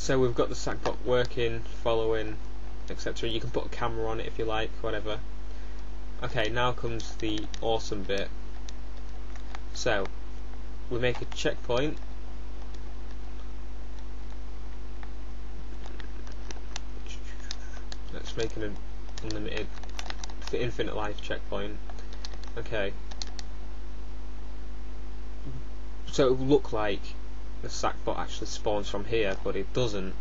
So we've got the Sackbot working, following, etc. You can put a camera on it if you like, whatever. Okay, now comes the awesome bit. So we make a checkpoint. Let's make an unlimited, infinite life checkpoint. Okay. So it will look like the Sackbot actually spawns from here, but it doesn't.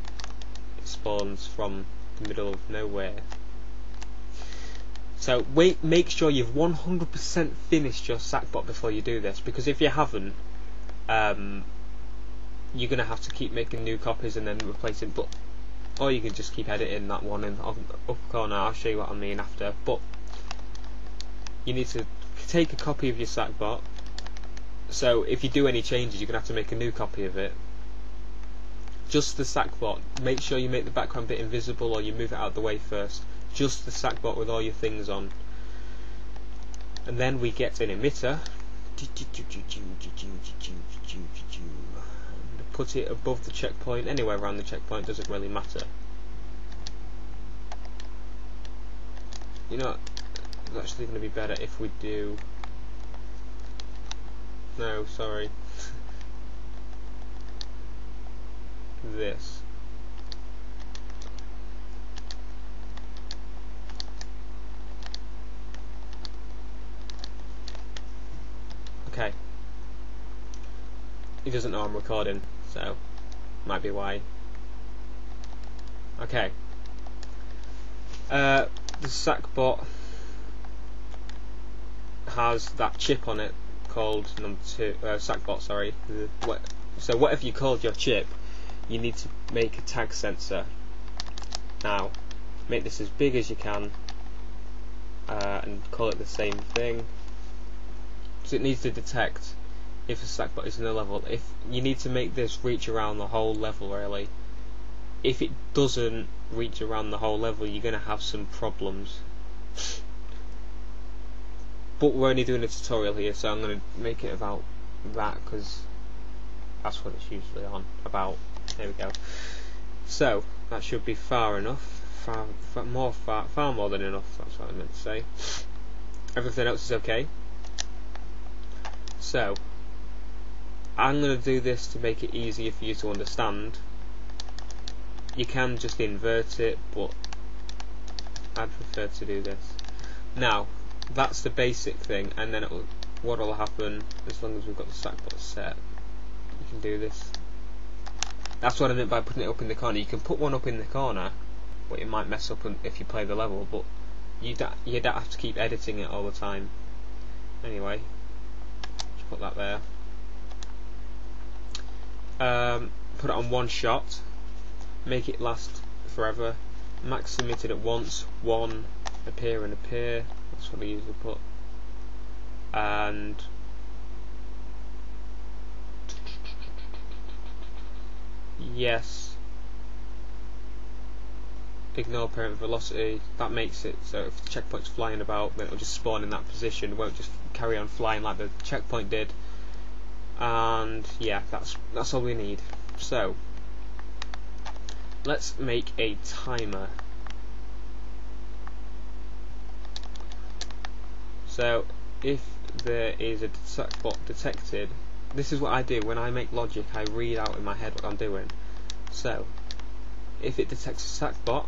It spawns from the middle of nowhere. So make sure you've 100% finished your Sackbot before you do this, because if you haven't, you're gonna have to keep making new copies and then replacing. But or you can just keep editing that one in the upper corner. I'll show you what I mean after. But you need to take a copy of your Sackbot. So if you do any changes, you're gonna have to make a new copy of it. Just the Sackbot. Make sure you make the background bit invisible, or you move it out of the way first. Just the Sackbot with all your things on. And then we get an emitter. And put it above the checkpoint, anywhere around the checkpoint, doesn't really matter. You know, it's actually going to be better if we do... No, sorry. This. Okay. He doesn't know I'm recording, so might be why. Okay. The Sackbot has that chip on it called number 2. Sackbot, sorry. So whatever you called your chip, you need to make a tag sensor. Now, make this as big as you can, and call it the same thing. So it needs to detect if a Sackbot is in a level. If you need to make this reach around the whole level, really. If it doesn't reach around the whole level, you're going to have some problems. But we're only doing a tutorial here, so I'm going to make it about that, because that's what it's usually on about. There we go. So that should be far enough. Far more than enough. That's what I meant to say. Everything else is okay. So I'm going to do this to make it easier for you to understand. You can just invert it, but I'd prefer to do this. Now, that's the basic thing, and then what will happen, as long as we've got the Sackbot set, you can do this. That's what I meant by putting it up in the corner. You can put one up in the corner, but it might mess up if you play the level, but you don't have to keep editing it all the time. Anyway, just put that there. Put it on one shot, make it last forever, max emitted at once, 1, appear and appear, that's what I usually put, and yes, ignore parent velocity. That makes it so if the checkpoint's flying about, then it'll just spawn in that position, it won't just carry on flying like the checkpoint did. And yeah, that's all we need. So let's make a timer. So if there is a Sackbot detected, this is what I do when I make logic. I read out in my head what I'm doing. So if it detects a Sackbot,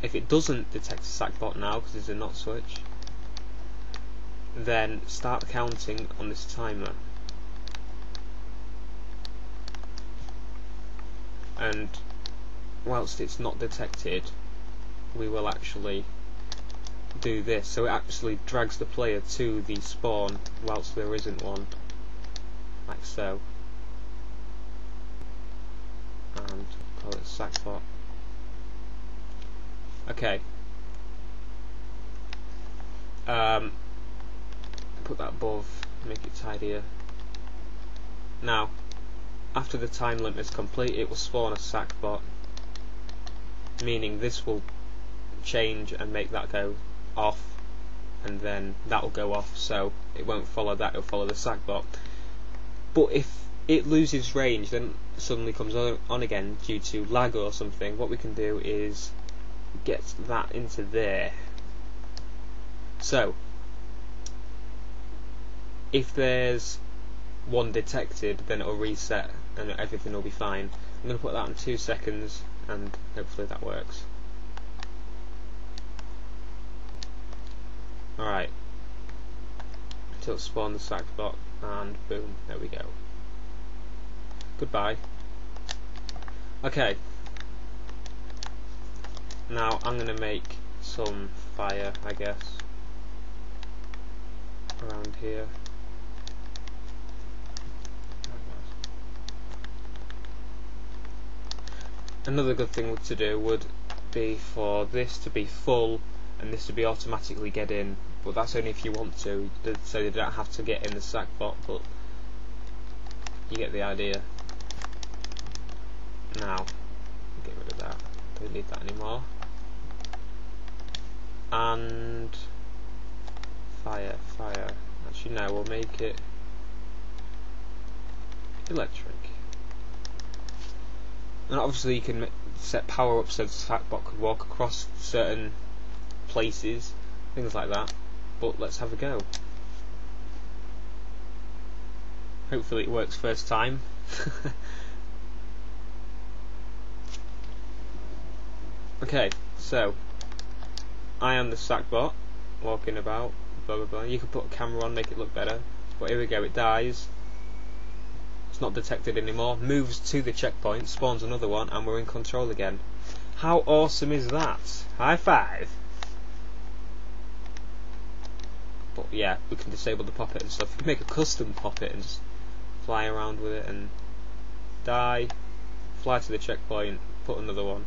if it doesn't detect a Sackbot now because there's a not switch, then start counting on this timer, and whilst it's not detected, we will actually do this. So it actually drags the player to the spawn whilst there isn't one, like so, and call it Sackbot. Okay. Put that above, make it tidier. Now, after the time limit is complete, it will spawn a Sackbot, meaning this will change and make that go off, and then that will go off, so it won't follow that, it'll follow the Sackbot. But if it loses range, then suddenly comes on again due to lag or something, what we can do is get that into there. So if there's one detected, then it'll reset and everything will be fine. I'm going to put that in 2 seconds and hopefully that works. Alright, until it spawn the Sackbot, and boom, there we go. Goodbye. Okay, now I'm going to make some fire, I guess, around here. Another good thing to do would be for this to be full and this to be automatically get in, but that's only if you want to, so you don't have to get in the Sackbot, but you get the idea. Now, get rid of that, don't need that anymore. And fire. Actually no, we'll make it electric. And obviously you can set power up so the Sackbot could walk across certain places, things like that. But let's have a go. Hopefully it works first time. Okay, so I am the Sackbot walking about, blah blah blah. You can put a camera on, make it look better. But here we go, it dies. It's not detected anymore, moves to the checkpoint, spawns another one, and we're in control again. How awesome is that? High five! But yeah, we can disable the puppet and stuff. We can make a custom puppet and just fly around with it and die, fly to the checkpoint, put another one.